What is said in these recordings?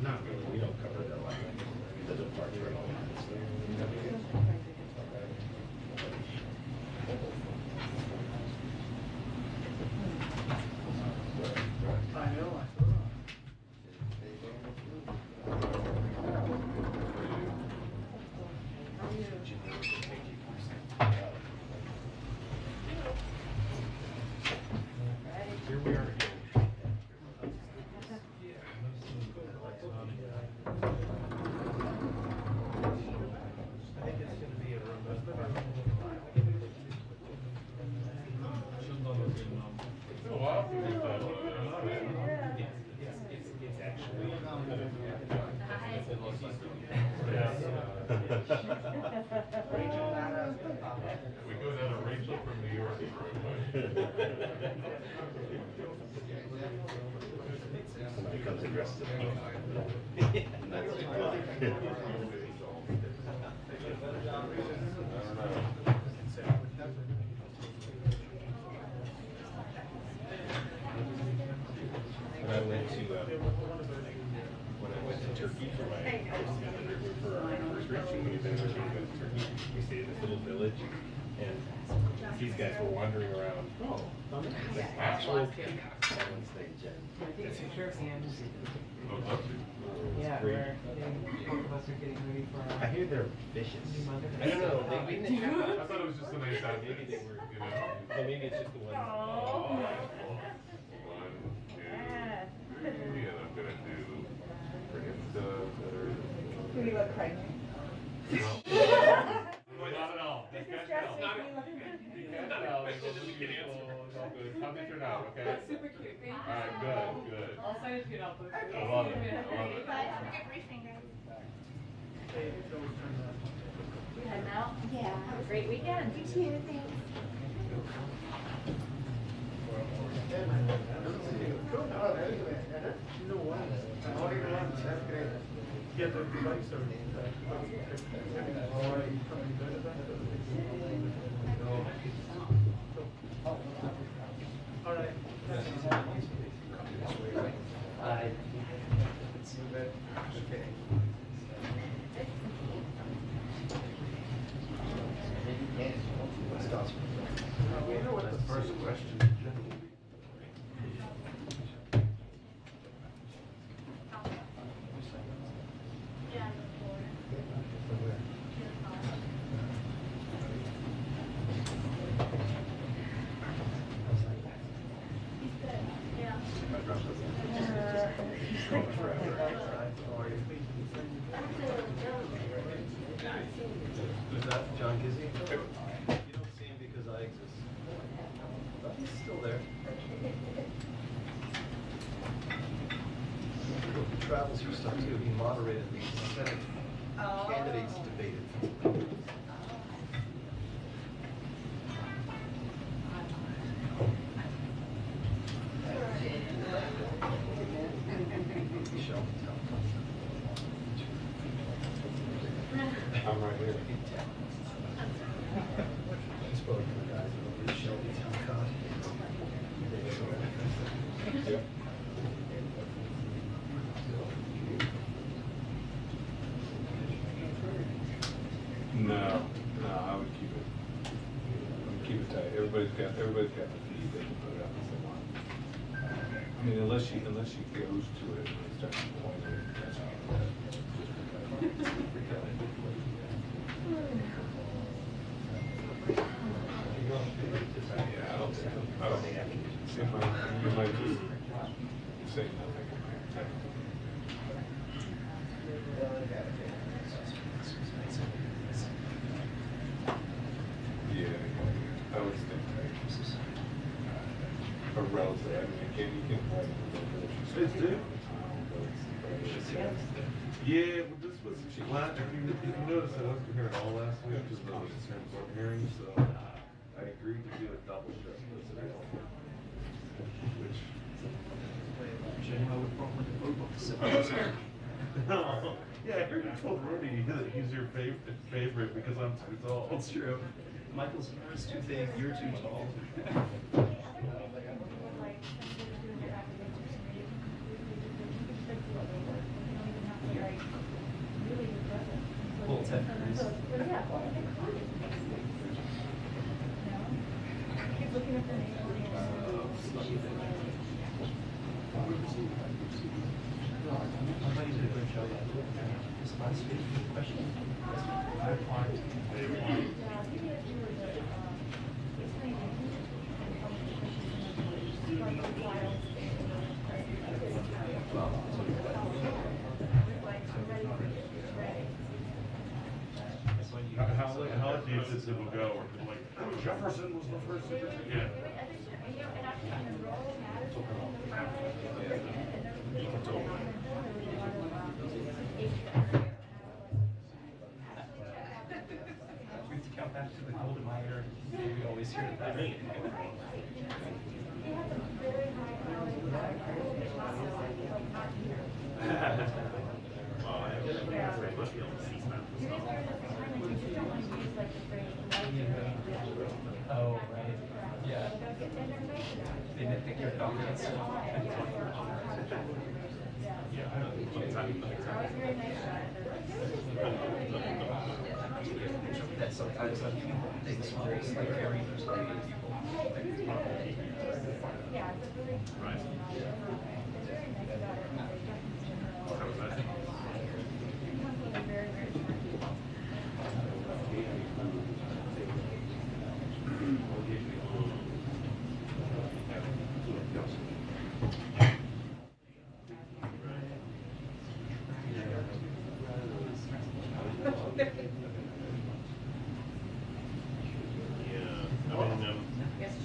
Not really. We don't cover that a lot. The departure and all that. I know. Here we are again. I think it's going to be a remote. It's been a while since we've done one of those. It's actually. We go down to Rachel from New York. Somebody comes aggressive. And that's fine. When I went to Turkey for my first reaching event, we went to Turkey. We stayed in this little village, and these guys were wandering around. Like actual peacocks on stage. Yeah, where both of us are getting ready for I hear they're vicious. I don't know. I thought it was just a nice outfit. Maybe they were, You know. Well, maybe it's just the one. One, two, three, and I'm gonna do Do we look pregnant? Not at all. This is Not stressing at me. all. It's all good. How did it turn out? Okay. Super cute. Thank you. All right. Good. Good. I'll send it to you. I'll post it. I love it. I love it. Guys, have a good briefing, guys. You heading out? Yeah. Have a great weekend. You too, thanks. Yeah, the bikes are. All right. We know what the first question generally. Is that John Gizzy? You don't see him because I exist. But he's still there. He travels for stuff too. He moderated the Senate candidates debated. I'm right here. I spoke to the guys over at Shelby Town Con. No, I would keep it. Keep it tight. Everybody's got the feed. They can put it up as they want. I mean, unless she goes to it and starts pointing. Yeah, I don't see you might just say nothing. Yeah, I would think a relative. I mean, you can write. It's due. Yeah, but this was last. If you notice, I wasn't here at all last week because of the Supreme Court hearing, so I agreed to do a double shift. Which. Yeah, I heard you told Rudy that he's your favorite because I'm too tall. It's true. Michael's ears too big, you're too tall. Somebody did a good show that response to the question. I want. How deep does it will go? Or like Jefferson was the first. Yeah. We have to count back to the golden mire. We always hear that. Oh, right. Yeah. They didn't think your confidence. That sometimes some people think it's like very people. Right.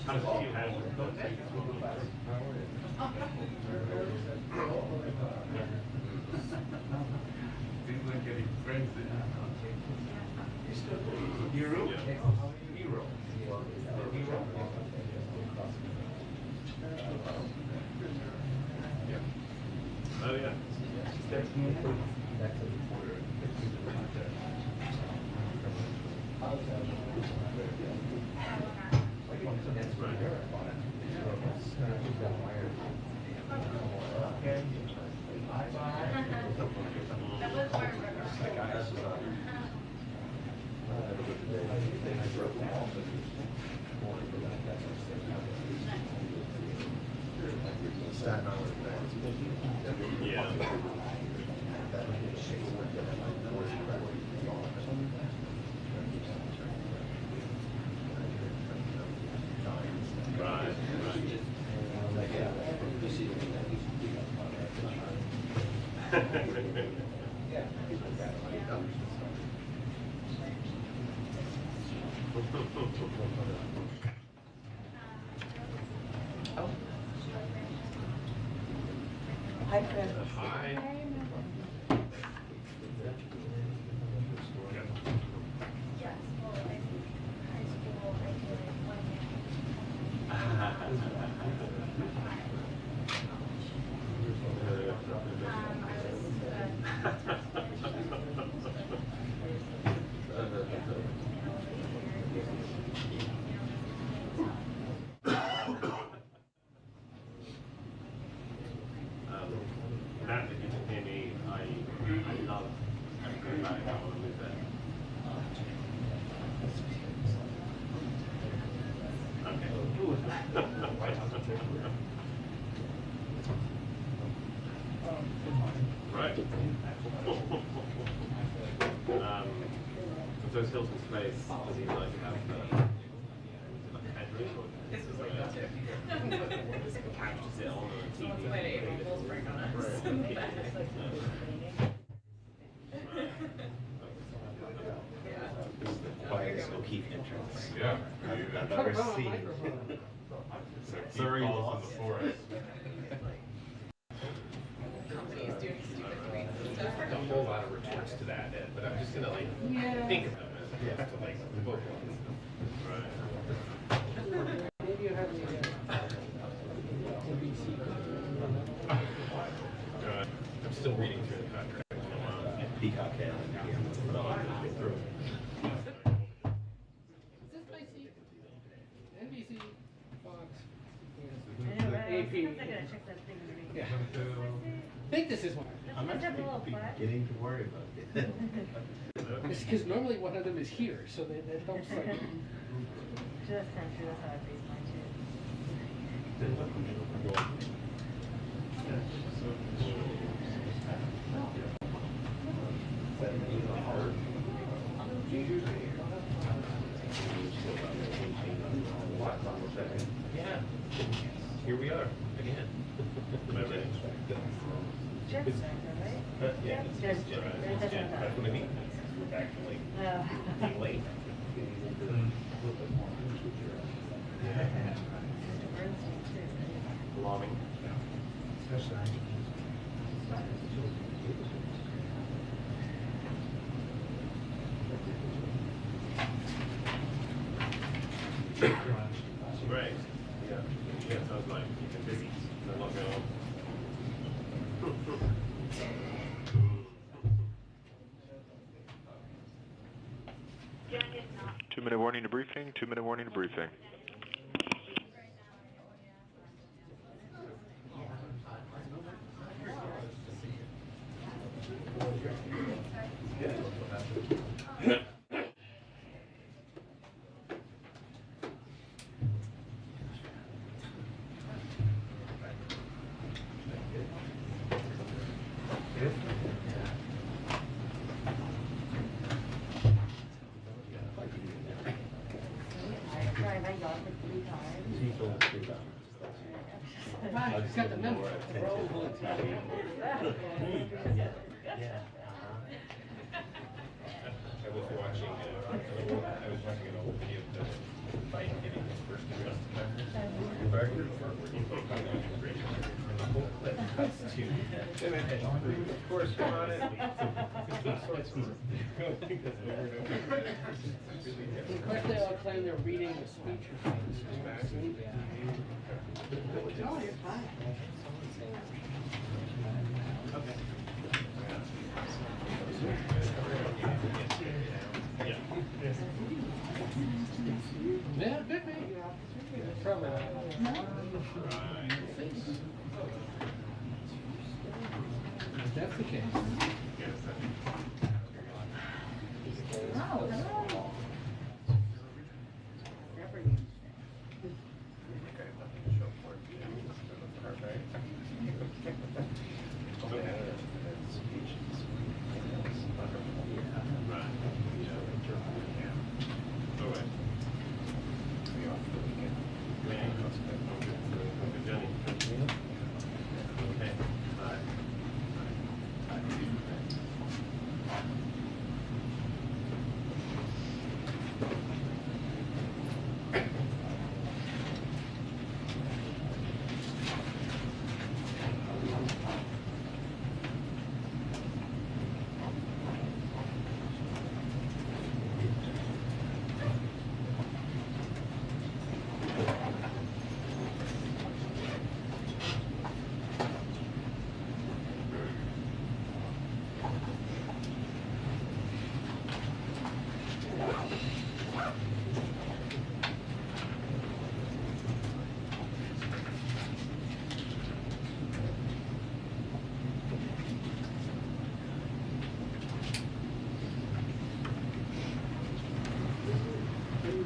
How does it feel? Seems like getting friends in. Hero? Yeah. Hero. Hero. Oh, yeah. That's right. Yeah. Right. Hi, Chris. Hi. That you just gave me, I love everything about it. I want to live there. Right. So is Hilton's place, does he like have like a bedroom? Or this is like a couch to sit on and a TV? Wait, April Fool's prank on us. This is the quietest O'Keefe entrance Yeah. I've ever seen. Surrey was in the forest. Companies doing stupid tweets and stuff. A whole lot of retorts to that, but I'm just gonna like think of them as opposed to like the book ones. Right. Maybe you have I'm still reading through the contract. Peacock head. NBC, Fox. I know, right? AP. Sometimes I gotta check that thing underneath. Yeah. I think this is one. I'm Does it have a actually little butt? beginning to worry about it. It's because normally one of them is here, so they don't say. Just kind of that's how I face mine Yeah. Here we are again. Am I ready? Check right? Yeah, it's that's what I mean. It's actually being late. Bernstein too. Loving. Right. Yeah. Yeah, sounds like keeping busy. I'm not going. 2-minute warning to briefing, 2-minute warning to briefing. He's got the number. I was watching an old video of the fight getting his first arrest. Where he put on immigration, and the whole clip cuts to. Of course, you're on it. Of course, they all claim they're reading the speech or something. Oh, you're fine. Yeah, could be. Probably not. If that's the case. Oh, hello.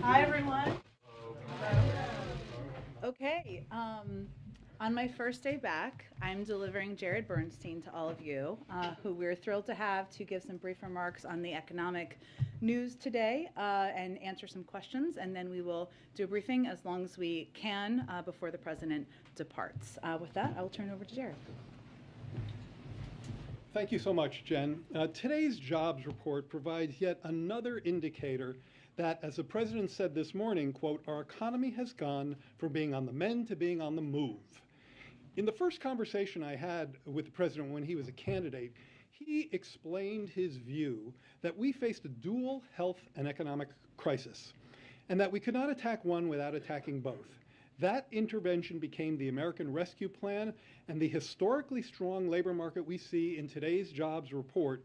Hi, everyone. Okay, on my first day back, I'm delivering Jared Bernstein to all of you, who we're thrilled to have to give some brief remarks on the economic news today and answer some questions, and then we will do a briefing as long as we can before the president departs. With that, I will turn it over to Jared. Thank you so much, Jen. Today's jobs report provides yet another indicator that, as the president said this morning, quote, our economy has gone from being on the mend to being on the move. In the first conversation I had with the president when he was a candidate, he explained his view that we faced a dual health and economic crisis, and that we could not attack one without attacking both. That intervention became the American Rescue Plan, and the historically strong labor market we see in today's jobs report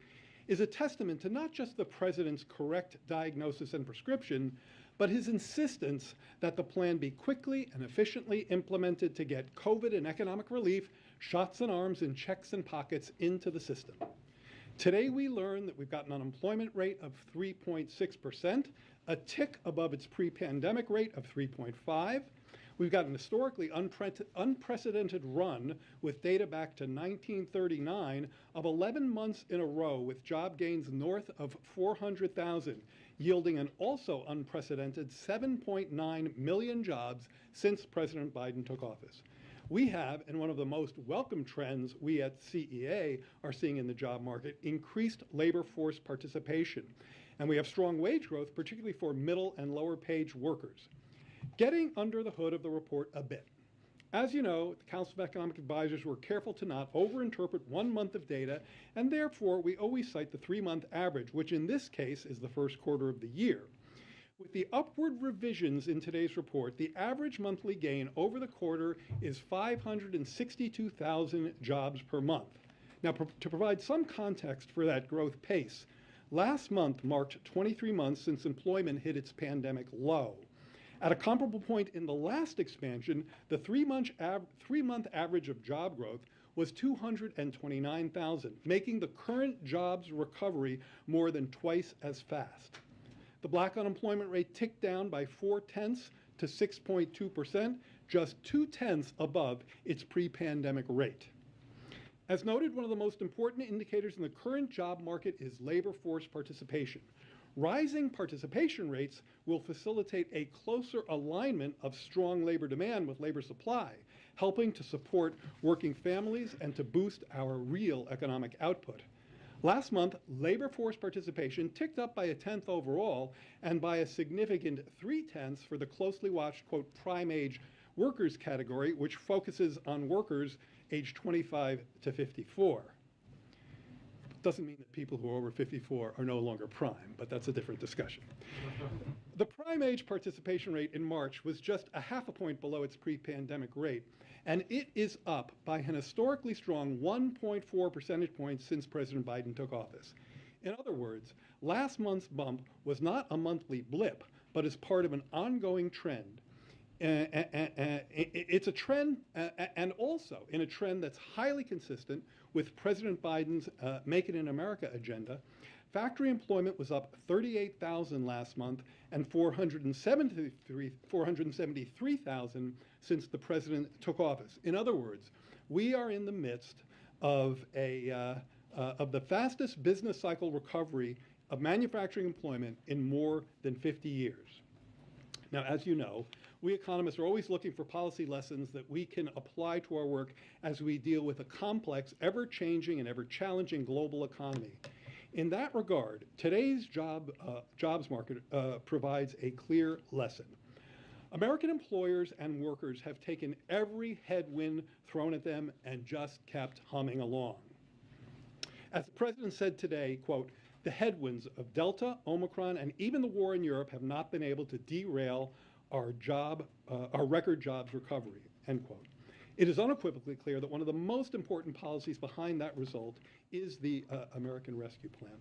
is a testament to not just the president's correct diagnosis and prescription, but his insistence that the plan be quickly and efficiently implemented to get COVID and economic relief, shots in arms, and checks and pockets into the system. Today we learn that we've got an unemployment rate of 3.6%, a tick above its pre-pandemic rate of 3.5%. We've got an historically unprecedented run with data back to 1939 of 11 months in a row with job gains north of 400,000, yielding an also unprecedented 7.9 million jobs since President Biden took office. We have, and one of the most welcome trends we at CEA are seeing in the job market, increased labor force participation. And we have strong wage growth, particularly for middle and lower paid workers. Getting under the hood of the report a bit. As you know, the Council of Economic Advisors were careful to not overinterpret 1 month of data, and therefore we always cite the 3-month average, which in this case is the first quarter of the year. With the upward revisions in today's report, the average monthly gain over the quarter is 562,000 jobs per month. Now, to provide some context for that growth pace, last month marked 23 months since employment hit its pandemic low. At a comparable point in the last expansion, the 3-month average of job growth was 229,000, making the current jobs recovery more than twice as fast. The black unemployment rate ticked down by 0.4 to 6.2%, just 0.2 above its pre-pandemic rate. As noted, one of the most important indicators in the current job market is labor force participation. Rising participation rates will facilitate a closer alignment of strong labor demand with labor supply, helping to support working families and to boost our real economic output. Last month, labor force participation ticked up by 1/10 overall and by a significant 3/10 for the closely watched, quote, prime age workers category, which focuses on workers aged 25 to 54. Doesn't mean that people who are over 54 are no longer prime, but that's a different discussion. The prime age participation rate in March was just 0.5 point below its pre-pandemic rate, and it is up by an historically strong 1.4 percentage points since President Biden took office. In other words, last month's bump was not a monthly blip, but is part of an ongoing trend. It's a trend, and also in a trend that's highly consistent with President Biden's Make It in America agenda. Factory employment was up 38,000 last month and 473,000 since the president took office. In other words, we are in the midst of the fastest business cycle recovery of manufacturing employment in more than 50 years. Now, as you know, we economists are always looking for policy lessons that we can apply to our work as we deal with a complex, ever-changing, and ever-challenging global economy. In that regard, today's jobs market provides a clear lesson. American employers and workers have taken every headwind thrown at them and just kept humming along. As the president said today, quote, the headwinds of Delta, Omicron, and even the war in Europe have not been able to derail our record jobs recovery, end quote. It is unequivocally clear that one of the most important policies behind that result is the American Rescue Plan.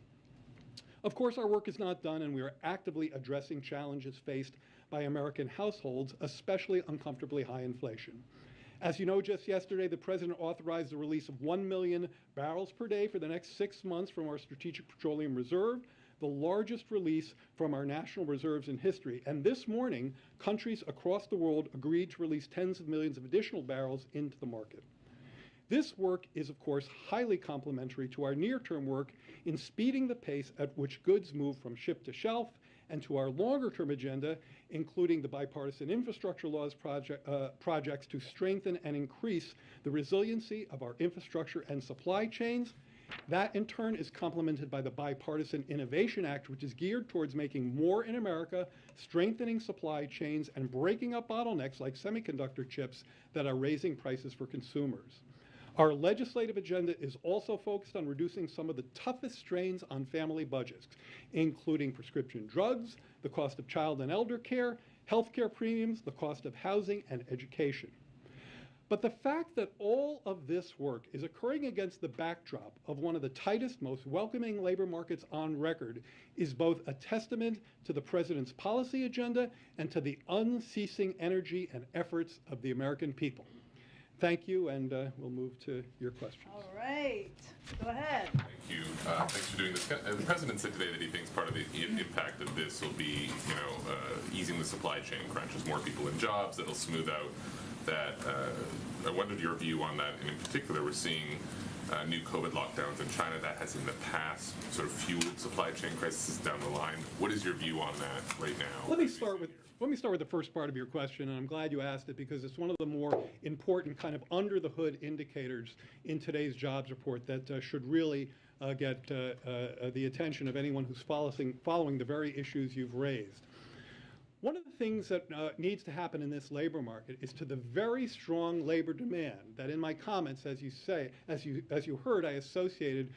Of course, our work is not done, and we are actively addressing challenges faced by American households, especially uncomfortably high inflation. As you know, just yesterday, the president authorized the release of 1 million barrels per day for the next 6 months from our Strategic Petroleum Reserve, the largest release from our national reserves in history. And this morning, countries across the world agreed to release tens of millions of additional barrels into the market. This work is, of course, highly complementary to our near-term work in speeding the pace at which goods move from ship to shelf, and to our longer-term agenda, including the bipartisan infrastructure laws projects to strengthen and increase the resiliency of our infrastructure and supply chains. That, in turn, is complemented by the Bipartisan Innovation Act, which is geared towards making more in America, strengthening supply chains, and breaking up bottlenecks like semiconductor chips that are raising prices for consumers. Our legislative agenda is also focused on reducing some of the toughest strains on family budgets, including prescription drugs, the cost of child and elder care, healthcare premiums, the cost of housing, and education. But the fact that all of this work is occurring against the backdrop of one of the tightest, most welcoming labor markets on record is both a testament to the president's policy agenda and to the unceasing energy and efforts of the American people. Thank you, and we'll move to your questions. All right, go ahead. Thank you. Thanks for doing this. The president said today that he thinks part of the impact of this will be, easing the supply chain crunches, more people in jobs. That'll smooth out that. I wondered your view on that, and in particular, we're seeing new COVID lockdowns in China. That has in the past sort of fueled supply chain crises down the line. What is your view on that right now? Let me start with the first part of your question, and I'm glad you asked it because it's one of the more important kind of under the hood indicators in today's jobs report that should really get the attention of anyone who's following the very issues you've raised. One of the things that needs to happen in this labor market is to the very strong labor demand that in my comments, as you heard, I associated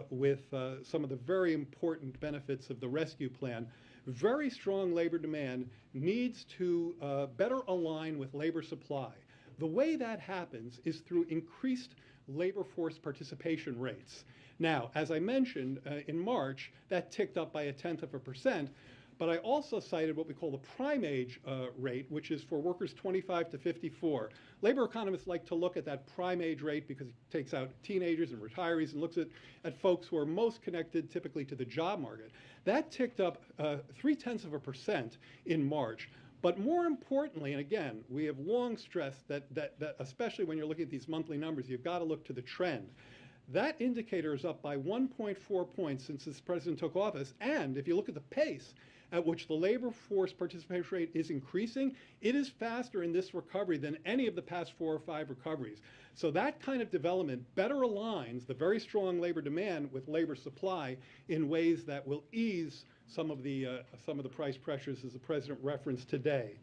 with some of the very important benefits of the rescue plan. Very strong labor demand needs to better align with labor supply. The way that happens is through increased labor force participation rates. Now, as I mentioned, in March, that ticked up by 0.1%, but I also cited what we call the prime age rate, which is for workers 25 to 54. Labor economists like to look at that prime age rate because it takes out teenagers and retirees and looks at folks who are most connected typically to the job market. That ticked up 0.3% in March. But more importantly, and again, we have long stressed that especially when you're looking at these monthly numbers, you've got to look to the trend. That indicator is up by 1.4 points since this president took office. And if you look at the pace at which the labor force participation rate is increasing, it is faster in this recovery than any of the past 4 or 5 recoveries. So that kind of development better aligns the very strong labor demand with labor supply in ways that will ease some of the price pressures as the president referenced today.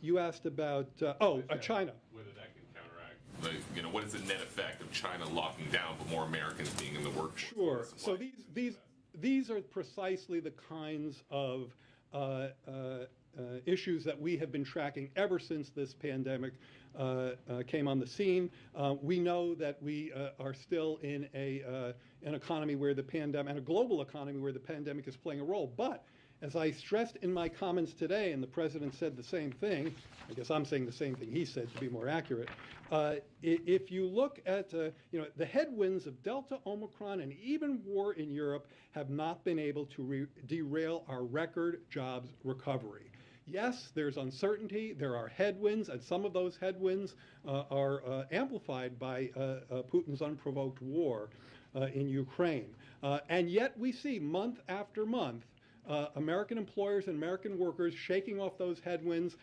You asked about China. Whether that can counteract, what is the net effect of China locking down, but more Americans being in the workforce? Sure. So these are precisely the kinds of issues that we have been tracking ever since this pandemic came on the scene. We know that we are still in an economy where the pandemic, and a global economy where the pandemic is playing a role. But as I stressed in my comments today, and the president said the same thing, I guess I'm saying the same thing he said to be more accurate. If you look at the headwinds of Delta, Omicron, and even war in Europe have not been able to derail our record jobs recovery. Yes, there's uncertainty, there are headwinds, and some of those headwinds are amplified by Putin's unprovoked war in Ukraine. And yet we see month after month American employers and American workers shaking off those headwinds,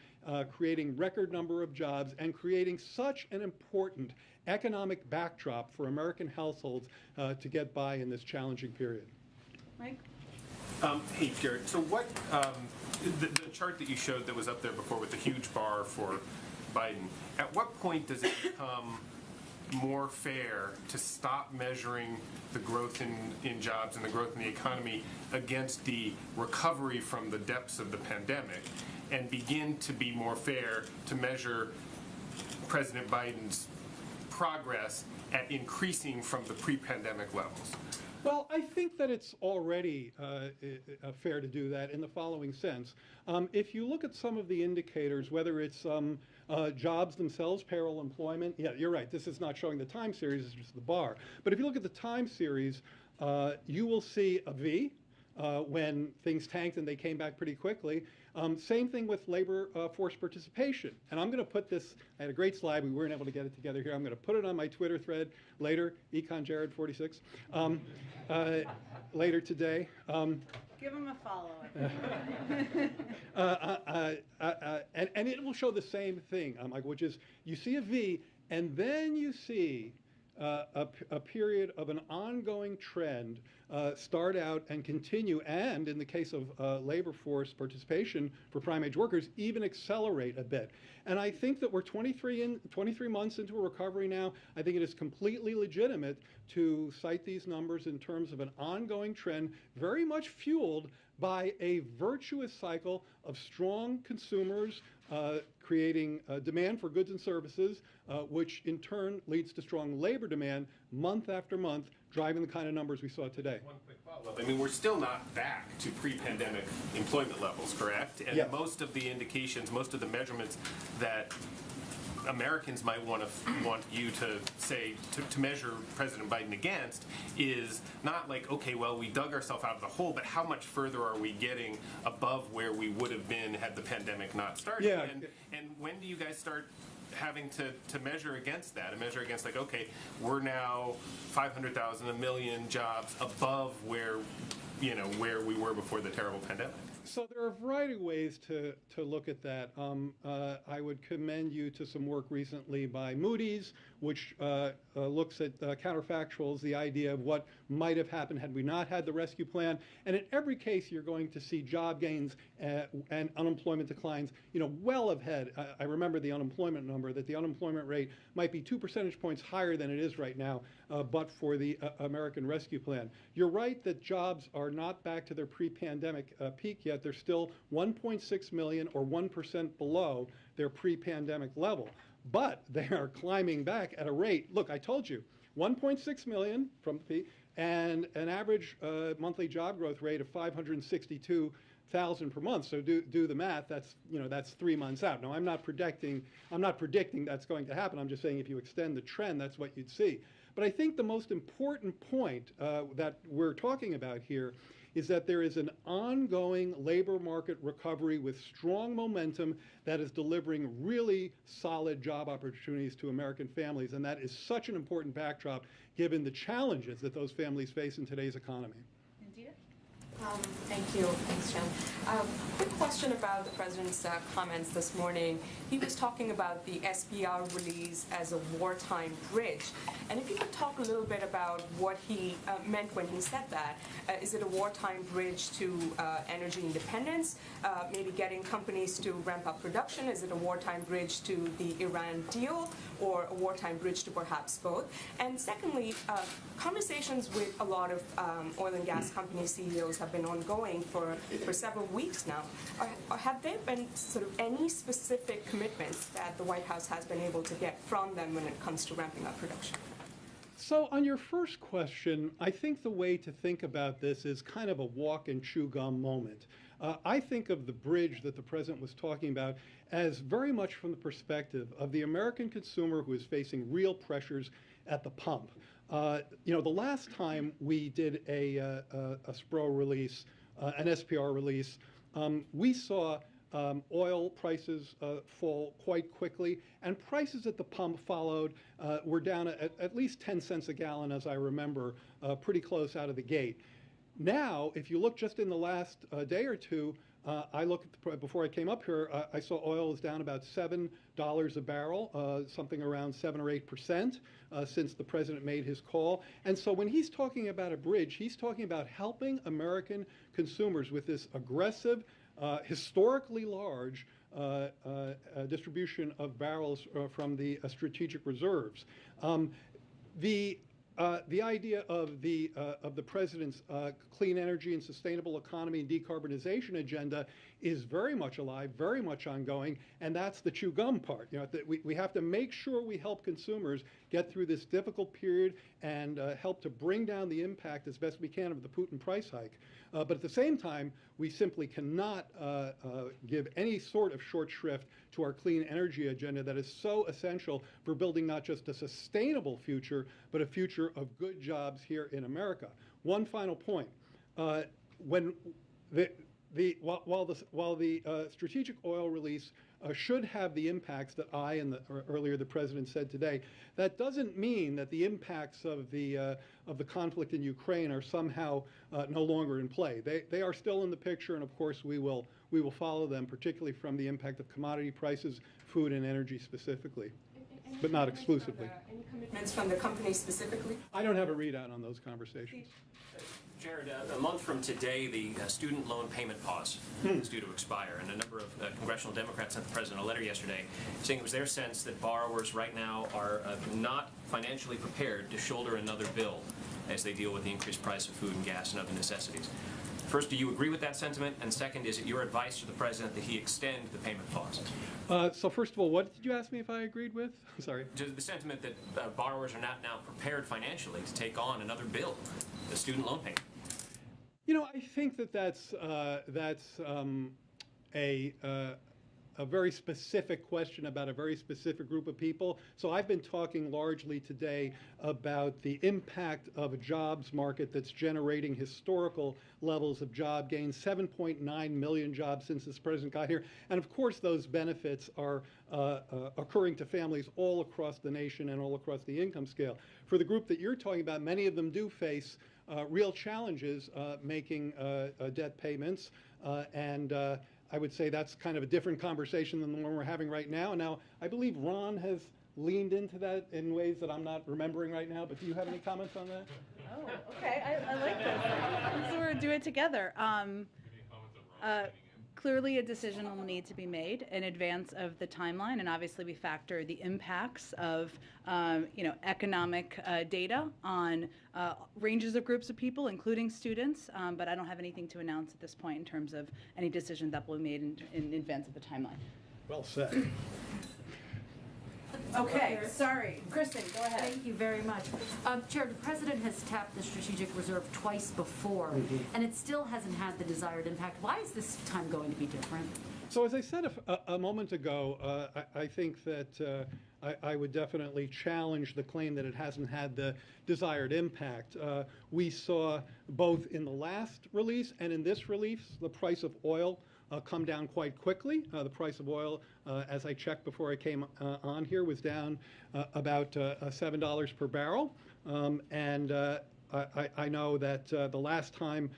creating record number of jobs, and creating such an important economic backdrop for American households to get by in this challenging period. Mike? Hey, Jared. So what, the chart that you showed that was up there before with the huge bar for Biden, at what point does it become more fair to stop measuring the growth in jobs and the growth in the economy against the recovery from the depths of the pandemic and begin to be more fair to measure President Biden's progress at increasing from the pre-pandemic levels? Well, I think that it's already fair to do that in the following sense. If you look at some of the indicators, whether it's jobs themselves, payroll, employment, yeah, you're right, this is not showing the time series, it's just the bar. But if you look at the time series, you will see a V when things tanked and they came back pretty quickly. Same thing with labor force participation. And I'm going to put this, I had a great slide, we weren't able to get it together here. I'm going to put it on my Twitter thread later, EconJared46, later today. Give him a follow. And it will show the same thing, Mike, which is you see a V, and then you see a period of an ongoing trend start out and continue, and in the case of labor force participation for prime age workers, even accelerate a bit. And I think that we're 23 months into a recovery now. I think it is completely legitimate to cite these numbers in terms of an ongoing trend, very much fueled by a virtuous cycle of strong consumers creating demand for goods and services, which in turn leads to strong labor demand month after month, driving the kind of numbers we saw today. One quick follow-up. I mean, we're still not back to pre-pandemic employment levels, correct? And yes. Most of the indications, most of the measurements that Americans might want you to say to measure President Biden against is not like, okay, well, we dug ourselves out of the hole, but how much further are we getting above where we would have been had the pandemic not started? Yeah. And when do you guys start having to measure against that, and measure against, like, okay, we're now 500,000, 1 million jobs above where we were before the terrible pandemic? So there are a variety of ways to look at that. I would commend you to some work recently by Moody's, which looks at counterfactuals, the idea of what might have happened had we not had the rescue plan. And in every case, you're going to see job gains and unemployment declines, well ahead. I remember the unemployment number, that the unemployment rate might be 2 percentage points higher than it is right now, but for the American Rescue Plan. You're right that jobs are not back to their pre-pandemic peak yet. They're still 1.6 million, or 1% below their pre-pandemic level. But they are climbing back at a rate, look, I told you, 1.6 million from the peak, and an average monthly job growth rate of 562,000 per month. So do the math. That's 3 months out. Now, I'm not predicting that's going to happen. I'm just saying if you extend the trend, that's what you'd see. But I think the most important point that we're talking about here is that there is an ongoing labor market recovery with strong momentum that is delivering really solid job opportunities to American families, and that is such an important backdrop given the challenges that those families face in today's economy. Thank you. Thanks, Jen. Quick question about the President's comments this morning. He was talking about the SBR release as a wartime bridge. And if you could talk a little bit about what he meant when he said that. Is it a wartime bridge to energy independence, maybe getting companies to ramp up production? Is it a wartime bridge to the Iran deal, or a wartime bridge to perhaps both? And secondly, conversations with a lot of oil and gas company CEOs have been ongoing for several weeks now. Have there been sort of any specific commitments that the White House has been able to get from them when it comes to ramping up production? So on your first question, I think the way to think about this is kind of a walk and chew gum moment. I think of the bridge that the President was talking about as very much from the perspective of the American consumer who is facing real pressures at the pump. The last time we did a SPRO release, an SPR release, we saw oil prices fall quite quickly, and prices at the pump followed, were down at least 10 cents a gallon, as I remember, pretty close out of the gate. Now, if you look just in the last day or two, I looked before I came up here, I saw oil is down about $7 a barrel, something around 7 or 8% since the President made his call. And so when he's talking about a bridge, he's talking about helping American consumers with this aggressive, historically large distribution of barrels from the strategic reserves. The idea of the President's clean energy and sustainable economy and decarbonization agenda is very much alive, very much ongoing, and that's the chew gum part. We have to make sure we help consumers get through this difficult period and help to bring down the impact as best we can of the Putin price hike. But at the same time, we simply cannot give any sort of short shrift to our clean energy agenda that is so essential for building not just a sustainable future, but a future of good jobs here in America. One final point. While the strategic oil release should have the impacts that earlier the President said today, that doesn't mean that the impacts of the conflict in Ukraine are somehow no longer in play. They are still in the picture, and of course we will follow them, particularly from the impact of commodity prices, food and energy specifically, but not exclusively. Any commitments from the company specifically? I don't have a readout on those conversations. Jared, a month from today, the student loan payment pause is due to expire, and a number of congressional Democrats sent the President a letter yesterday saying it was their sense that borrowers right now are not financially prepared to shoulder another bill as they deal with the increased price of food and gas and other necessities. First, do you agree with that sentiment? And second, is it your advice to the President that he extend the payment pause? So first of all, what did you ask me if I agreed with? I'm sorry. The sentiment that borrowers are not now prepared financially to take on another bill, the student loan payment. I think that's a very specific question about a very specific group of people. So I've been talking largely today about the impact of a jobs market that's generating historical levels of job gains, 7.9 million jobs since this president got here. And of course, those benefits are occurring to families all across the nation and all across the income scale. For the group that you're talking about, many of them do face real challenges making debt payments, and I would say that's kind of a different conversation than the one we're having right now. Now, I believe Ron has leaned into that in ways that I'm not remembering right now, but do you have any comments on that? Oh, okay, I like this. So we're do it together. Clearly, a decision will need to be made in advance of the timeline, and obviously we factor the impacts of economic data on ranges of groups of people, including students, but I don't have anything to announce at this point in terms of any decision that will be made in advance of the timeline. Well said. Okay, sorry. Kristen, go ahead. Thank you very much. Chair, the President has tapped the strategic reserve twice before, and it still hasn't had the desired impact. Why is this time going to be different? So as I said a moment ago, I think that I would definitely challenge the claim that it hasn't had the desired impact. We saw both in the last release and in this release the price of oil come down quite quickly. The price of oil, as I checked before I came on here, was down about $7 per barrel. And I know that the last time,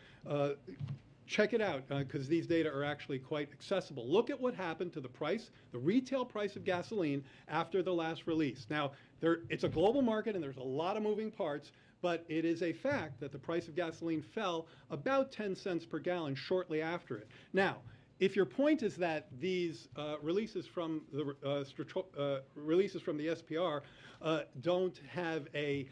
check it out, because these data are actually quite accessible. Look at what happened to the price, the retail price of gasoline after the last release. Now, it's a global market and there's a lot of moving parts, but it is a fact that the price of gasoline fell about 10 cents per gallon shortly after it. Now, if your point is that these releases from the SPR don't have a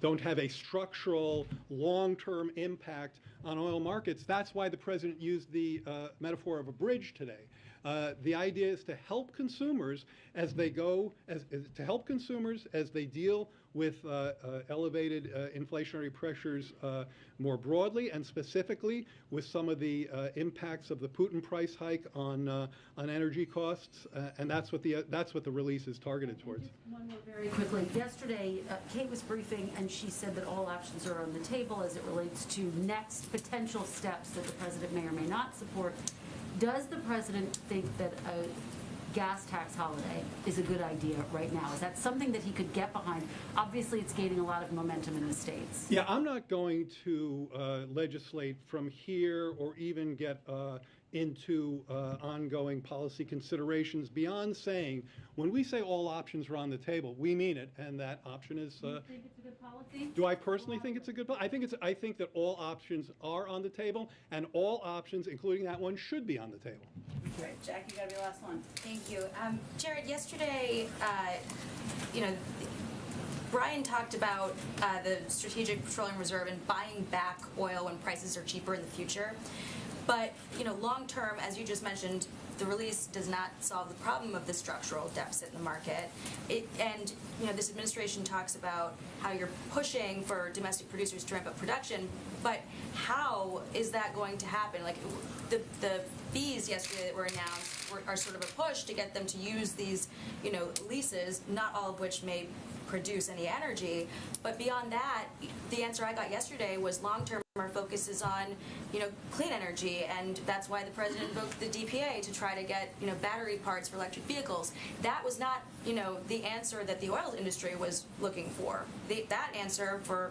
don't have a structural long-term impact on oil markets, that's why the president used the metaphor of a bridge today. The idea is to help consumers as they deal with elevated inflationary pressures more broadly, and specifically with some of the impacts of the Putin price hike on energy costs, and that's what the release is targeted towards. Just one more very quickly. Yesterday, Kate was briefing, and she said that all options are on the table as it relates to next potential steps that the president may or may not support. Does the president think that a gas tax holiday is a good idea right now? Is that something that he could get behind? Obviously, it's gaining a lot of momentum in the states. Yeah, I'm not going to legislate from here or even get into ongoing policy considerations beyond saying, when we say all options are on the table, we mean it, and that option is. Do you think it's a good policy? Do I personally think it's a good policy? I think that all options are on the table, and all options, including that one, should be on the table. Great, Jack, you got to be the last one. Thank you, Jared. Yesterday, Brian talked about the Strategic Petroleum Reserve and buying back oil when prices are cheaper in the future. But, long term, as you just mentioned, the release does not solve the problem of the structural deficit in the market. And this administration talks about how you're pushing for domestic producers to ramp up production, but how is that going to happen? Like, the fees yesterday that were announced are sort of a push to get them to use these, leases, not all of which may produce any energy. But beyond that, the answer I got yesterday was long-term, our focus is on, clean energy, and that's why the president invoked the DPA to try to get, battery parts for electric vehicles. That was not, the answer that the oil industry was looking for. That answer for,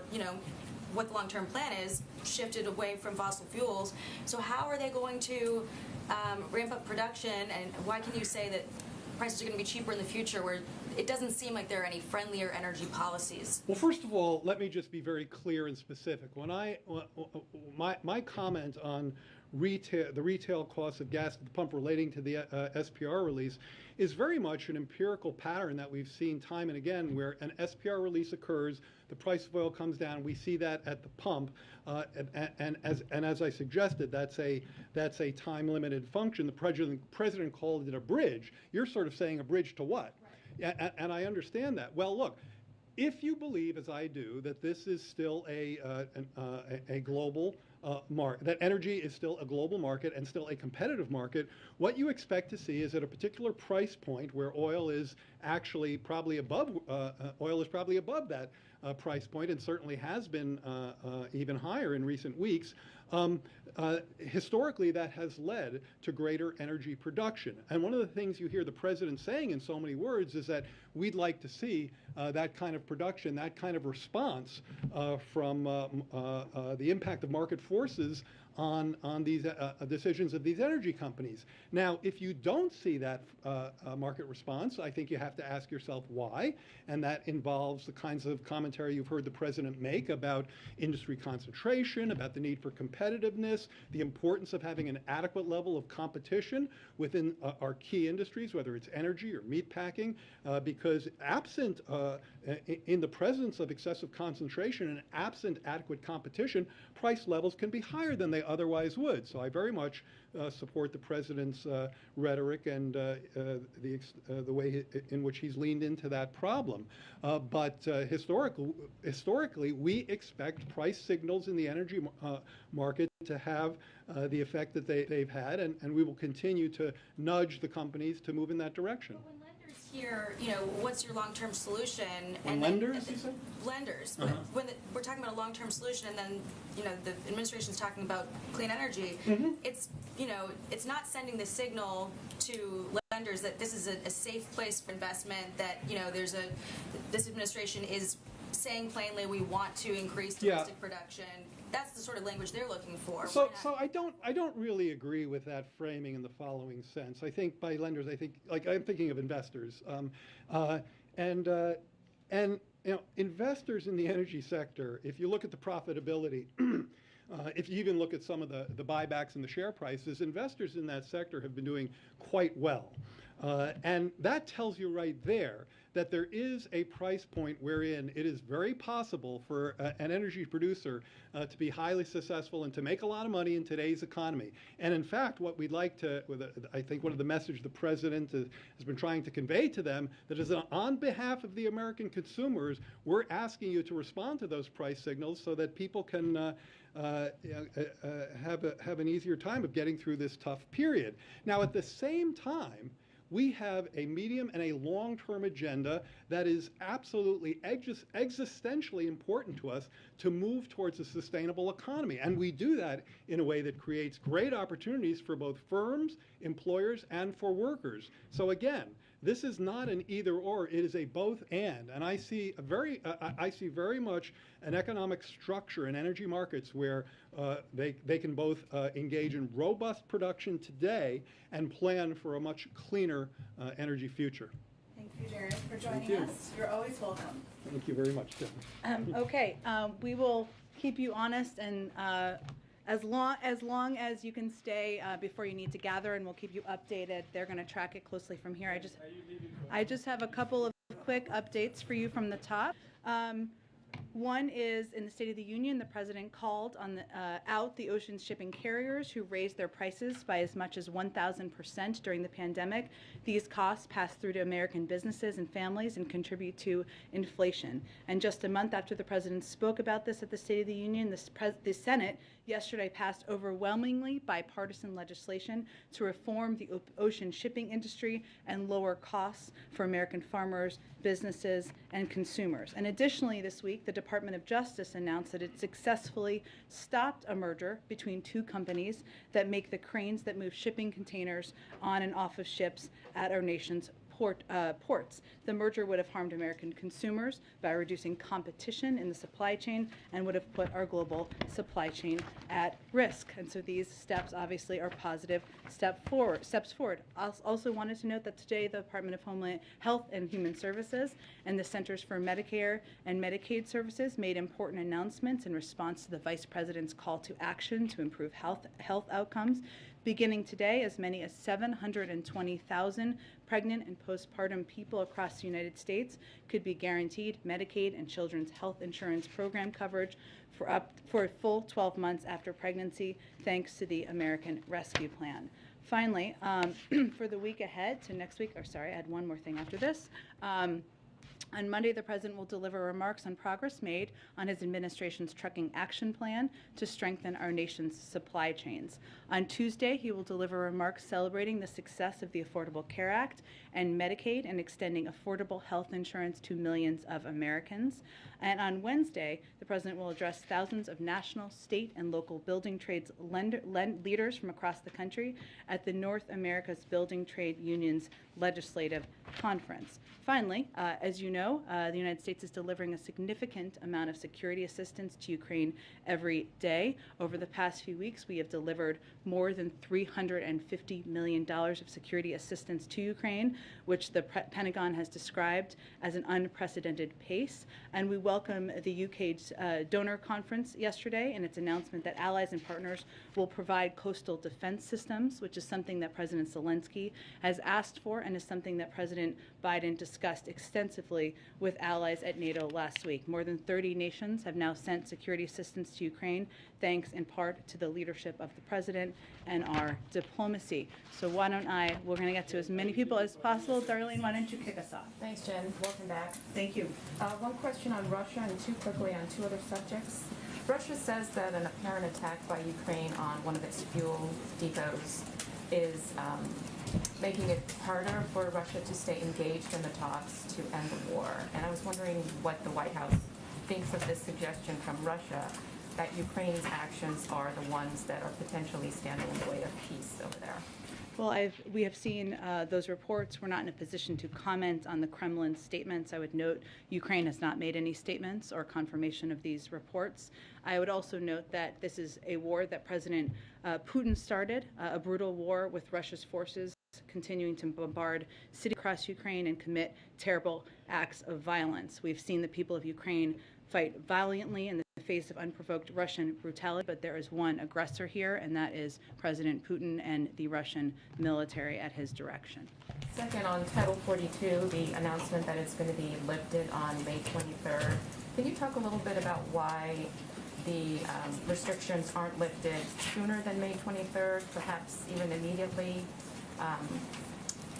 what the long-term plan is shifted away from fossil fuels. So how are they going to ramp up production, and why can you say that prices are going to be cheaper in the future where it doesn't seem like there are any friendlier energy policies? Well, first of all, let me just be very clear and specific. When my comment on the retail cost of gas at the pump relating to the SPR release is very much an empirical pattern that we've seen time and again, where an SPR release occurs, the price of oil comes down. We see that at the pump, and as I suggested, that's a time-limited function. The president called it a bridge. You're sort of saying a bridge to what? Right. And I understand that. Well, look, if you believe, as I do, that this is still a global market, that energy is still a global market and still a competitive market, what you expect to see is at a particular price point where oil is actually probably above that price point, and certainly has been even higher in recent weeks. Historically, that has led to greater energy production. And one of the things you hear the president saying in so many words is that we'd like to see that kind of production, that kind of response from the impact of market forces on these decisions of these energy companies. Now, if you don't see that market response, I think you have to ask yourself why, and that involves the kinds of commentary you've heard the president make about industry concentration, about the need for competitiveness, the importance of having an adequate level of competition within our key industries, whether it's energy or meatpacking, because absent, in the presence of excessive concentration and absent adequate competition, price levels can be higher than they otherwise would. So I very much support the president's rhetoric and the way in which he's leaned into that problem. But historically, we expect price signals in the energy market to have the effect that they've had, and we will continue to nudge the companies to move in that direction. Here, what's your long-term solution? And lenders, you said? Lenders. But when we're talking about a long-term solution, and then, the administration's talking about clean energy, it's not sending the signal to lenders that this is a safe place for investment, that, this administration is saying plainly we want to increase domestic production. That's the sort of language they're looking for. So I don't really agree with that framing in the following sense. I think by lenders, I'm thinking of investors, and investors in the energy sector. If you look at the profitability, if you even look at some of the buybacks and the share prices, investors in that sector have been doing quite well, and that tells you right there that there is a price point wherein it is very possible for an energy producer to be highly successful and to make a lot of money in today's economy. And in fact, what we'd like to, I think one of the messages the president has been trying to convey to them, that is on behalf of the American consumers, we're asking you to respond to those price signals so that people can have an easier time of getting through this tough period. Now, at the same time, we have a medium and a long-term agenda that is absolutely existentially important to us to move towards a sustainable economy. And we do that in a way that creates great opportunities for both firms, employers, and for workers. So again, this is not an either or, it is a both and. And I see very much an economic structure in energy markets where they can both engage in robust production today and plan for a much cleaner energy future. Thank you, Jared, for joining us. You're always welcome. Thank you very much, Tim. Okay, we will keep you honest and as long as you can stay before you need to gather, and we'll keep you updated. They're going to track it closely from here. I just have a couple of quick updates for you from the top. One is in the State of the Union, the president called on out the ocean shipping carriers who raised their prices by as much as 1,000% during the pandemic. These costs pass through to American businesses and families and contribute to inflation. And just a month after the president spoke about this at the State of the Union, the Senate yesterday passed overwhelmingly bipartisan legislation to reform the ocean shipping industry and lower costs for American farmers, businesses, and consumers. And additionally, this week, the Department of Justice announced that it successfully stopped a merger between two companies that make the cranes that move shipping containers on and off of ships at our nation's ports. The merger would have harmed American consumers by reducing competition in the supply chain and would have put our global supply chain at risk. And so these steps obviously are positive steps forward. I also wanted to note that today the Department of Homeland Health and Human Services and the Centers for Medicare and Medicaid Services made important announcements in response to the Vice President's call to action to improve health outcomes. Beginning today, as many as 720,000 pregnant and postpartum people across the United States could be guaranteed Medicaid and Children's Health Insurance Program coverage for a full 12 months after pregnancy, thanks to the American Rescue Plan. Finally, for the week ahead to next week, I had one more thing after this. On Monday, the President will deliver remarks on progress made on his administration's trucking action plan to strengthen our nation's supply chains. On Tuesday, he will deliver remarks celebrating the success of the Affordable Care Act and Medicaid and extending affordable health insurance to millions of Americans. And on Wednesday, the President will address thousands of national, state, and local building trades leaders from across the country at the North America's Building Trade Unions Legislative Conference. Finally, as you know, the United States is delivering a significant amount of security assistance to Ukraine every day. Over the past few weeks, we have delivered more than $350 million of security assistance to Ukraine, which the Pentagon has described as an unprecedented pace. And we welcome the UK's donor conference yesterday and its announcement that allies and partners will provide coastal defense systems, which is something that President Zelensky has asked for and is something that President Biden discussed extensively with allies at NATO last week. More than 30 nations have now sent security assistance to Ukraine, thanks in part to the leadership of the President and our diplomacy. So we're going to get to as many people as possible. Darlene, why don't you kick us off? Thanks, Jen. Welcome back. Thank you. One question on Russia and two quickly on two other subjects. Russia says that an apparent attack by Ukraine on one of its fuel depots is making it harder for Russia to stay engaged in the talks to end the war. And I was wondering what the White House thinks of this suggestion from Russia that Ukraine's actions are the ones that are potentially standing in the way of peace over there. Well, we have seen those reports. We're not in a position to comment on the Kremlin's statements. I would note Ukraine has not made any statements or confirmation of these reports. I would also note that this is a war that President Putin started, a brutal war with Russia's forces continuing to bombard cities across Ukraine and commit terrible acts of violence. We've seen the people of Ukraine fight valiantly in the face of unprovoked Russian brutality, but there is one aggressor here, and that is President Putin and the Russian military at his direction. Second, on Title 42, the announcement that it's going to be lifted on May 23rd. Can you talk a little bit about why the restrictions aren't lifted sooner than May 23rd, perhaps even immediately?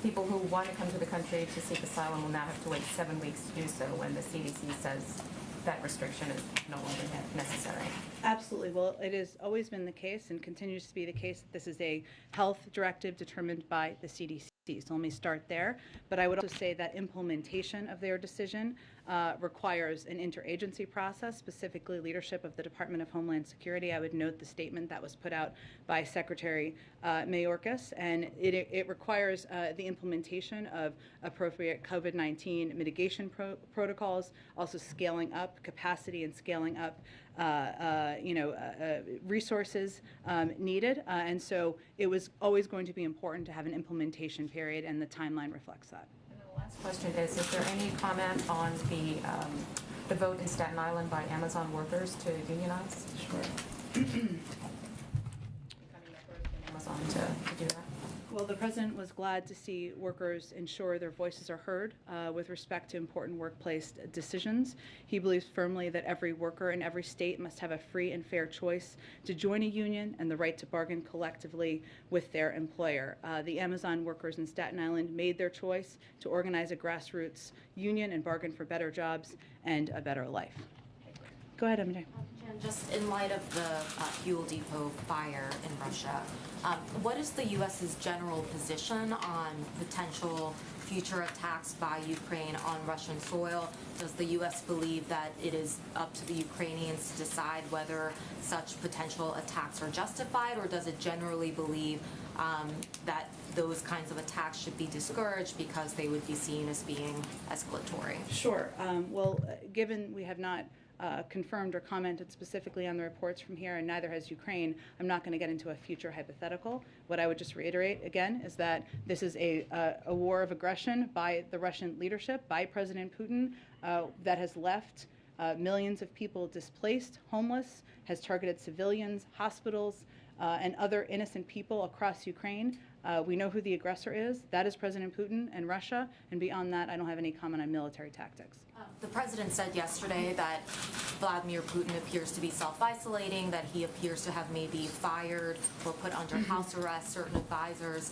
People who want to come to the country to seek asylum will now have to wait 7 weeks to do so when the CDC says that restriction is no longer necessary. Absolutely. Well, it has always been the case and continues to be the case that this is a health directive determined by the CDC. So let me start there. But I would also say that implementation of their decision requires an interagency process, specifically leadership of the Department of Homeland Security. I would note the statement that was put out by Secretary Mayorkas, and it requires the implementation of appropriate COVID-19 mitigation protocols, also scaling up capacity and scaling up resources needed. And so it was always going to be important to have an implementation period, and the timeline reflects that. And the last question is there any comment on the vote in Staten Island by Amazon workers to unionize? Sure. Becoming the first in Amazon to do that? Well, the President was glad to see workers ensure their voices are heard with respect to important workplace decisions. He believes firmly that every worker in every state must have a free and fair choice to join a union and the right to bargain collectively with their employer. The Amazon workers in Staten Island made their choice to organize a grassroots union and bargain for better jobs and a better life. Go ahead, Emily. Jen, just in light of the fuel depot fire in Russia, what is the U.S.'s general position on potential future attacks by Ukraine on Russian soil? Does the U.S. believe that it is up to the Ukrainians to decide whether such potential attacks are justified, or does it generally believe that those kinds of attacks should be discouraged because they would be seen as being escalatory? Sure. Well, given we have not confirmed or commented specifically on the reports from here, and neither has Ukraine, I'm not going to get into a future hypothetical. What I would just reiterate again is that this is a war of aggression by the Russian leadership, by President Putin, that has left millions of people displaced, homeless, has targeted civilians, hospitals, and other innocent people across Ukraine. We know who the aggressor is. That is President Putin and Russia. And beyond that, I don't have any comment on military tactics. The president said yesterday that Vladimir Putin appears to be self-isolating, that he appears to have maybe fired or put under house arrest certain advisors.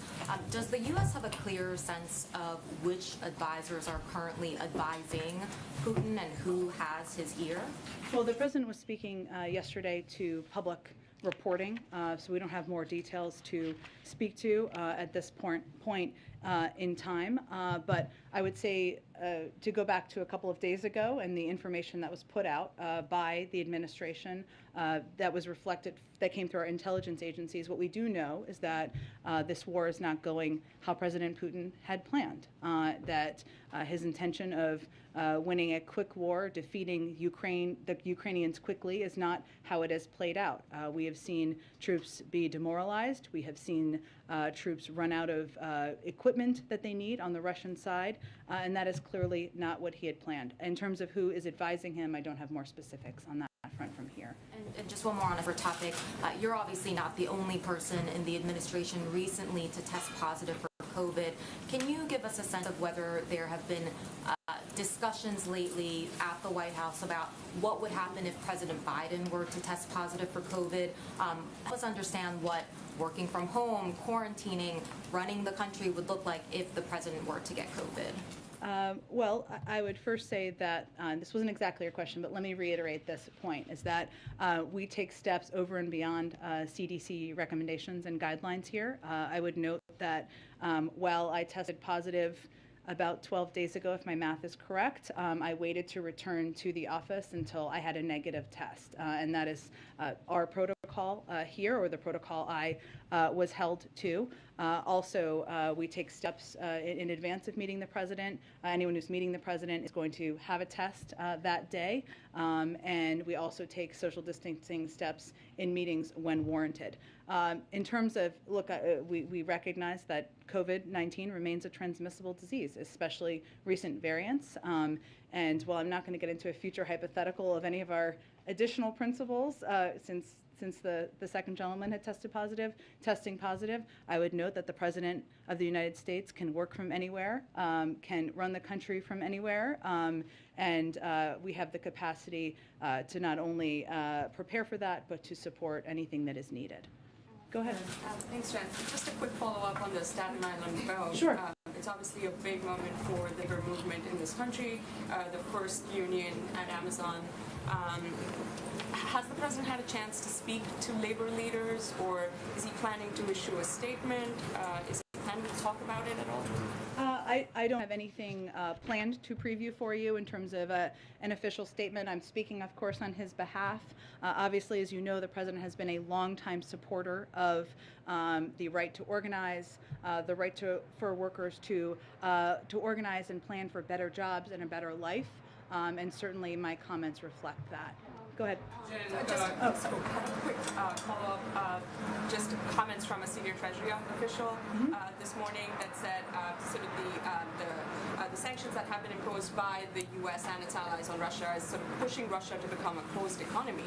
Does the U.S. have a clear sense of which advisors are currently advising Putin and who has his ear? Well, the president was speaking yesterday to public reporting, so we don't have more details to speak to at this point in time. But I would say to go back to a couple of days ago and the information that was put out by the administration that was reflected, that came through our intelligence agencies, what we do know is that this war is not going how President Putin had planned, that his intention of winning a quick war, defeating the Ukrainians quickly is not how it has played out. We have seen troops be demoralized. We have seen troops run out of equipment that they need on the Russian side, and that is clearly not what he had planned. In terms of who is advising him, I don't have more specifics on that front from here. And just one more on a different topic. You're obviously not the only person in the administration recently to test positive for COVID. Can you give us a sense of whether there have been discussions lately at the White House about what would happen if President Biden were to test positive for COVID? Help us understand what working from home, quarantining, running the country would look like if the president were to get COVID. Well, I would first say that this wasn't exactly your question, but let me reiterate this point, is that we take steps over and beyond CDC recommendations and guidelines here. I would note that while I tested positive about 12 days ago, if my math is correct, I waited to return to the office until I had a negative test. And that is our protocol here, or the protocol I was held to. Also, we take steps in advance of meeting the president. Anyone who's meeting the president is going to have a test that day. And we also take social distancing steps in meetings when warranted. In terms of, look, we recognize that COVID-19 remains a transmissible disease, especially recent variants. And while I'm not going to get into a future hypothetical of any of our additional principles, since the second gentleman had testing positive, I would note that the President of the United States can work from anywhere, can run the country from anywhere, and we have the capacity to not only prepare for that, but to support anything that is needed. Go ahead. Thanks, Jen. Just a quick follow-up on the Staten Island vote. Sure. It's obviously a big moment for the labor movement in this country, the first union at Amazon. Has the president had a chance to speak to labor leaders, or is he planning to issue a statement? Is he planning to talk about it at all? I don't have anything planned to preview for you in terms of an official statement. I'm speaking, of course, on his behalf. Obviously, as you know, the president has been a longtime supporter of the right to organize, the right for workers to organize and plan for better jobs and a better life, and certainly my comments reflect that. Go ahead. Just a quick follow-up, just comments from a senior Treasury official this morning that said sort of the sanctions that have been imposed by the U.S. and its allies on Russia is sort of pushing Russia to become a closed economy.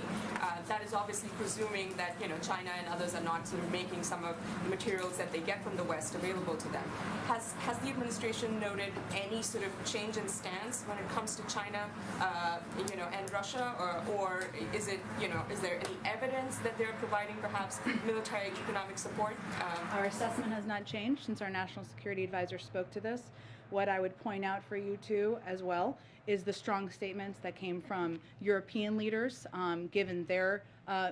That is obviously presuming that China and others are not sort of making some of the materials that they get from the West available to them. Has the administration noted any sort of change in stance when it comes to China, and Russia, or is it, is there any evidence that they're providing perhaps military economic support? Our assessment has not changed since our National Security Advisor spoke to this. What I would point out for you too, as well, is the strong statements that came from European leaders, given their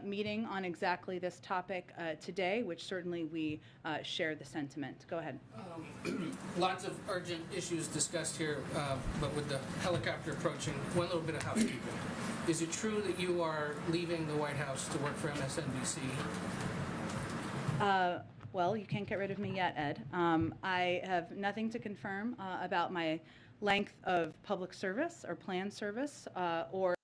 meeting on exactly this topic today, which certainly we share the sentiment. Go ahead. Lots of urgent issues discussed here, but with the helicopter approaching, one little bit of housekeeping. Is it true that you are leaving the White House to work for MSNBC? Well, you can't get rid of me yet, Ed. I have nothing to confirm about my length of public service or planned service or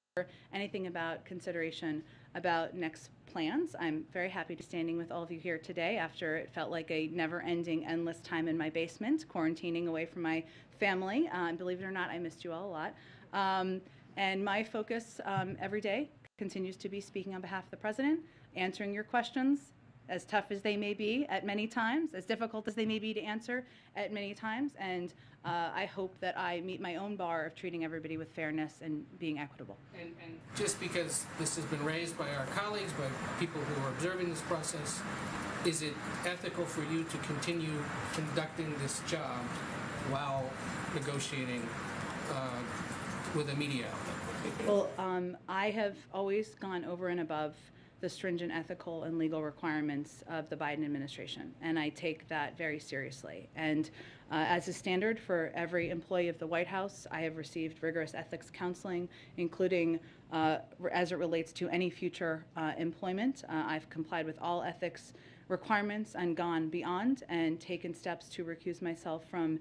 anything about consideration about next plans. I'm very happy to be standing with all of you here today after it felt like a never-ending, endless time in my basement, quarantining away from my family. Believe it or not, I missed you all a lot. And my focus every day continues to be speaking on behalf of the president, answering your questions, as tough as they may be at many times, as difficult as they may be to answer at many times, and I hope that I meet my own bar of treating everybody with fairness and being equitable. And just because this has been raised by our colleagues, by people who are observing this process, is it ethical for you to continue conducting this job while negotiating with a media outlet? Well, I have always gone over and above the stringent ethical and legal requirements of the Biden administration, and I take that very seriously. And as a standard for every employee of the White House, I have received rigorous ethics counseling, including as it relates to any future employment. I've complied with all ethics requirements and gone beyond and taken steps to recuse myself from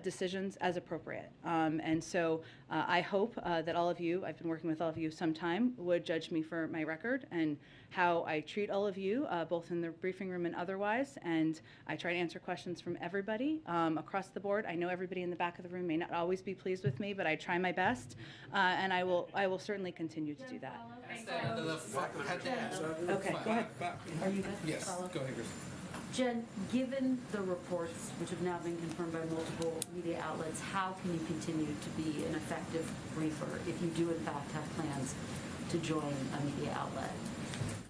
decisions as appropriate. And so I hope that all of you, I've been working with all of you some time, would judge me for my record and how I treat all of you, both in the briefing room and otherwise. And I try to answer questions from everybody across the board. I know everybody in the back of the room may not always be pleased with me, but I try my best, and I will certainly continue to do that. Okay, go ahead. Are you good? Yes, Follow? go ahead, Chris. Jen, given the reports, which have now been confirmed by multiple media outlets, how can you continue to be an effective briefer if you do in fact have plans to join a media outlet?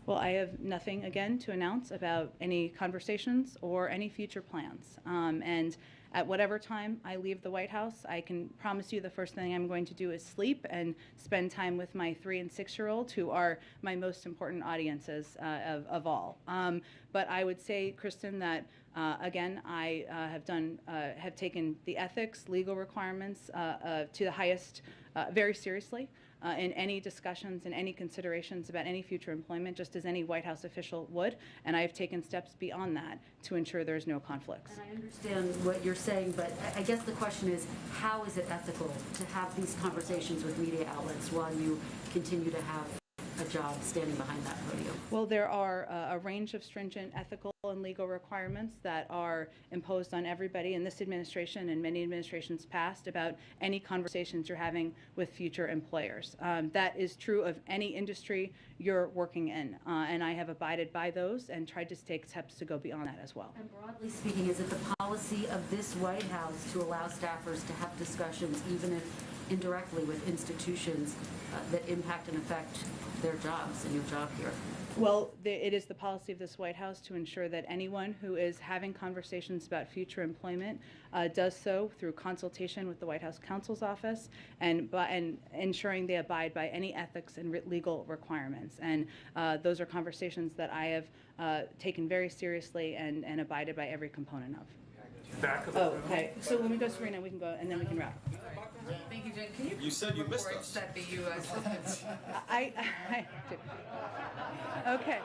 Well, I have nothing, again, to announce about any conversations or any future plans. And at whatever time I leave the White House, I can promise you the first thing I'm going to do is sleep and spend time with my 3- and 6-year-old, who are my most important audiences of all. But I would say, Kristen, that again, I have taken the ethics, legal requirements to the highest, very seriously. In any discussions and any considerations about any future employment, just as any White House official would, and I have taken steps beyond that to ensure there's no conflicts. And I understand what you're saying, but I guess the question is, how is it ethical to have these conversations with media outlets while you continue to have a job standing behind that podium? Well, there are a range of stringent ethical and legal requirements that are imposed on everybody in this administration and many administrations past about any conversations you're having with future employers. That is true of any industry you're working in, and I have abided by those and tried to take steps to go beyond that as well. And broadly speaking, is it the policy of this White House to allow staffers to have discussions, even if indirectly, with institutions that impact and affect their jobs and your job here? Well, it is the policy of this White House to ensure that anyone who is having conversations about future employment does so through consultation with the White House counsel's office and ensuring they abide by any ethics and legal requirements. And those are conversations that I have taken very seriously and abided by every component of. Back of Oh, okay. So when we go to Serena, we can go, and then we can wrap. Thank you, Jen. Can You said you missed reports us. that the U.S. I do. Okay.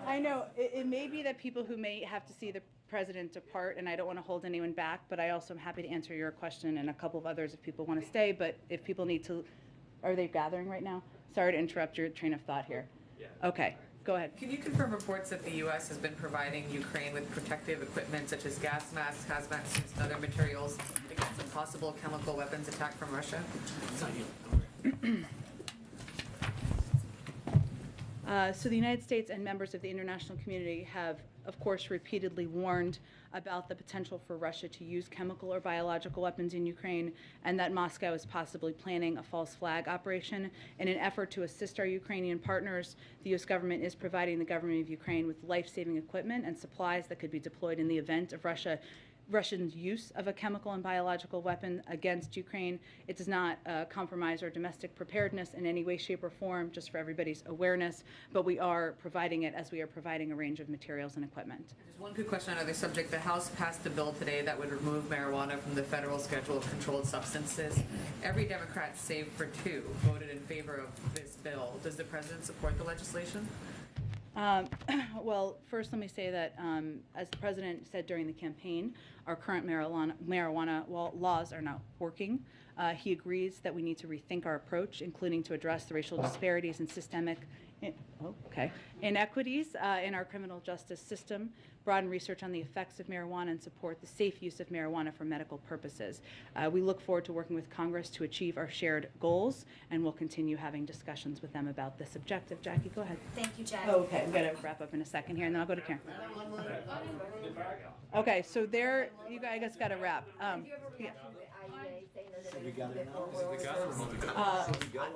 I know it may be that people who may have to see the president depart, and I don't want to hold anyone back, but I also am happy to answer your question and a couple of others if people want to stay. But if people need to, are they gathering right now? Sorry to interrupt your train of thought here. Yeah. Okay. Go ahead. Can you confirm reports that the U.S. has been providing Ukraine with protective equipment such as gas masks, hazmat suits, and other materials against a possible chemical weapons attack from Russia? So the United States and members of the international community have, of course, repeatedly warned about the potential for Russia to use chemical or biological weapons in Ukraine, and that Moscow is possibly planning a false flag operation. In an effort to assist our Ukrainian partners, the U.S. government is providing the government of Ukraine with life-saving equipment and supplies that could be deployed in the event of Russia's use of a chemical and biological weapon against Ukraine. It does not compromise our domestic preparedness in any way, shape, or form, just for everybody's awareness, but we are providing it as we are providing a range of materials and equipment. Just one quick question on another subject. The House passed a bill today that would remove marijuana from the federal schedule of controlled substances. Every Democrat, save for 2, voted in favor of this bill. Does the president support the legislation? Well, first let me say that, as the president said during the campaign, our current marijuana laws are not working. He agrees that we need to rethink our approach, including to address the racial disparities and systemic Inequities in our criminal justice system, broaden research on the effects of marijuana, and support the safe use of marijuana for medical purposes. We look forward to working with Congress to achieve our shared goals, and we'll continue having discussions with them about this objective. Jackie, go ahead. Thank you, Jen. Okay, we've got to wrap up in a second here, and then I'll go to Karen. Okay, so there, you guys got to wrap. Yeah.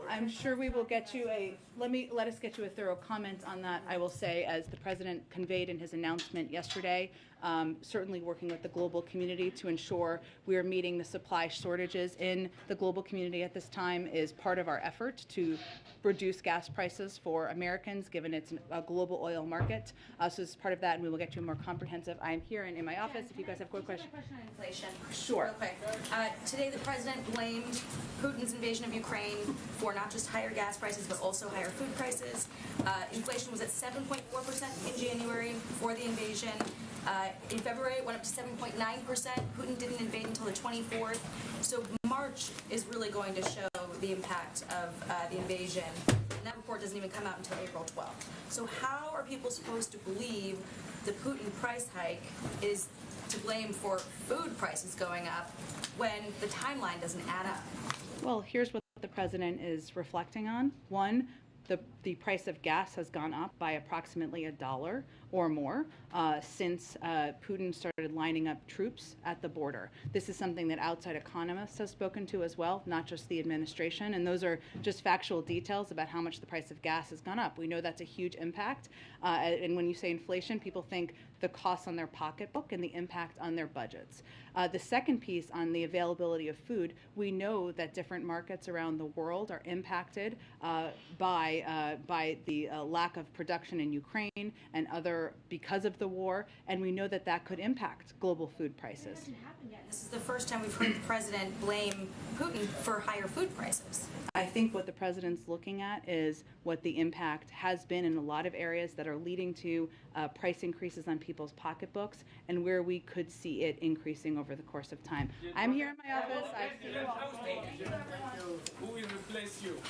I'm sure we will get you let us get you a thorough comment on that. I will say, as the President conveyed in his announcement yesterday, certainly working with the global community to ensure we are meeting the supply shortages in the global community at this time is part of our effort to reduce gas prices for Americans, given it's a global oil market. So as part of that, and we will get you a more comprehensive. I'm here in my office if you guys have quick questions. Question on inflation. Sure. Real quick. Today, the President blamed Putin's invasion of Ukraine for not just higher gas prices, but also higher food prices. Inflation was at 7.4% in January before the invasion. In February, it went up to 7.9%. Putin didn't invade until the 24th. So March is really going to show the impact of the invasion. And that report doesn't even come out until April 12th. So how are people supposed to believe the Putin price hike is to blame for food prices going up when the timeline doesn't add up? Well, here's what the President is reflecting on. One, the price of gas has gone up by approximately $1 or more since Putin started lining up troops at the border. This is something that outside economists have spoken to as well, not just the administration, and those are just factual details about how much the price of gas has gone up. We know that's a huge impact, and when you say inflation, people think the costs on their pocketbook and the impact on their budgets. The second piece on the availability of food, we know that different markets around the world are impacted by the lack of production in Ukraine and other because of the war, and we know that that could impact global food prices. It hasn't happened yet. This is the first time we've heard the President blame Putin for higher food prices. I think what the President's looking at is what the impact has been in a lot of areas that are leading to price increases on people's pocketbooks, and where we could see it increasing over the course of time. I'm here in my office. I see you all. Who will replace you?